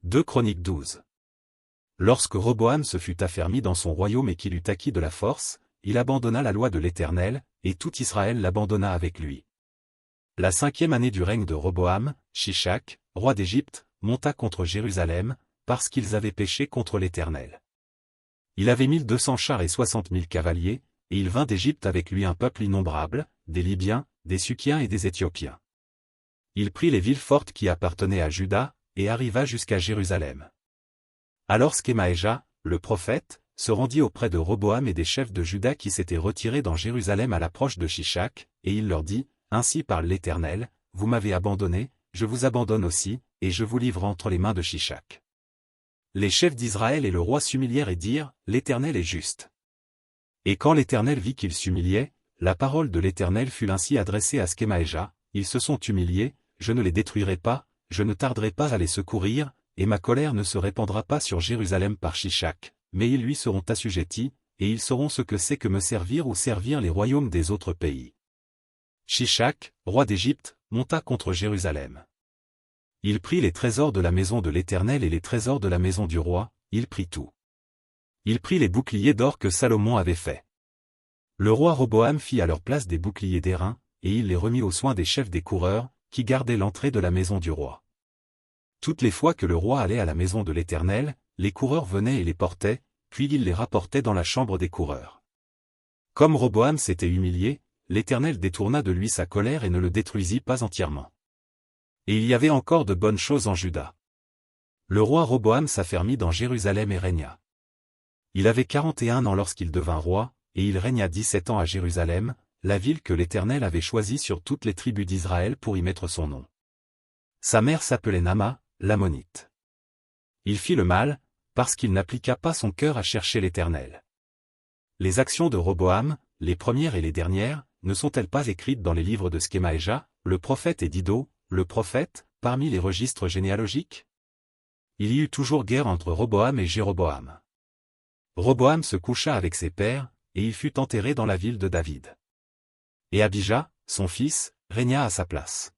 2 Chroniques 12. Lorsque Roboam se fut affermi dans son royaume et qu'il eut acquis de la force, il abandonna la loi de l'Éternel, et tout Israël l'abandonna avec lui. La 5e année du règne de Roboam, Shishak, roi d'Égypte, monta contre Jérusalem, parce qu'ils avaient péché contre l'Éternel. Il avait 1200 chars et 60 000 cavaliers, et il vint d'Égypte avec lui un peuple innombrable, des Libyens, des Sukiens et des Éthiopiens. Il prit les villes fortes qui appartenaient à Juda, et arriva jusqu'à Jérusalem. Alors Skemaéja, le prophète, se rendit auprès de Roboam et des chefs de Juda qui s'étaient retirés dans Jérusalem à l'approche de Shishak, et il leur dit, « Ainsi parle l'Éternel, vous m'avez abandonné, je vous abandonne aussi, et je vous livre entre les mains de Shishak. » Les chefs d'Israël et le roi s'humilièrent et dirent, « L'Éternel est juste. » Et quand l'Éternel vit qu'ils s'humiliaient, la parole de l'Éternel fut ainsi adressée à Skemaéja, « Ils se sont humiliés, je ne les détruirai pas, je ne tarderai pas à les secourir, et ma colère ne se répandra pas sur Jérusalem par Shishak, mais ils lui seront assujettis, et ils sauront ce que c'est que me servir ou servir les royaumes des autres pays. » Shishak, roi d'Égypte, monta contre Jérusalem. Il prit les trésors de la maison de l'Éternel et les trésors de la maison du roi, il prit tout. Il prit les boucliers d'or que Salomon avait faits. Le roi Roboam fit à leur place des boucliers d'airain, et il les remit aux soins des chefs des coureurs, qui gardaient l'entrée de la maison du roi. Toutes les fois que le roi allait à la maison de l'Éternel, les coureurs venaient et les portaient, puis il les rapportait dans la chambre des coureurs. Comme Roboam s'était humilié, l'Éternel détourna de lui sa colère et ne le détruisit pas entièrement. Et il y avait encore de bonnes choses en Juda. Le roi Roboam s'affermit dans Jérusalem et régna. Il avait 41 ans lorsqu'il devint roi, et il régna 17 ans à Jérusalem, la ville que l'Éternel avait choisie sur toutes les tribus d'Israël pour y mettre son nom. Sa mère s'appelait Naama, l'Ammonite. Il fit le mal, parce qu'il n'appliqua pas son cœur à chercher l'Éternel. Les actions de Roboam, les premières et les dernières, ne sont-elles pas écrites dans les livres de Skemaéja, le prophète et d'Iddo, le prophète, parmi les registres généalogiques? Il y eut toujours guerre entre Roboam et Jéroboam. Roboam se coucha avec ses pères, et il fut enterré dans la ville de David. Et Abija, son fils, régna à sa place.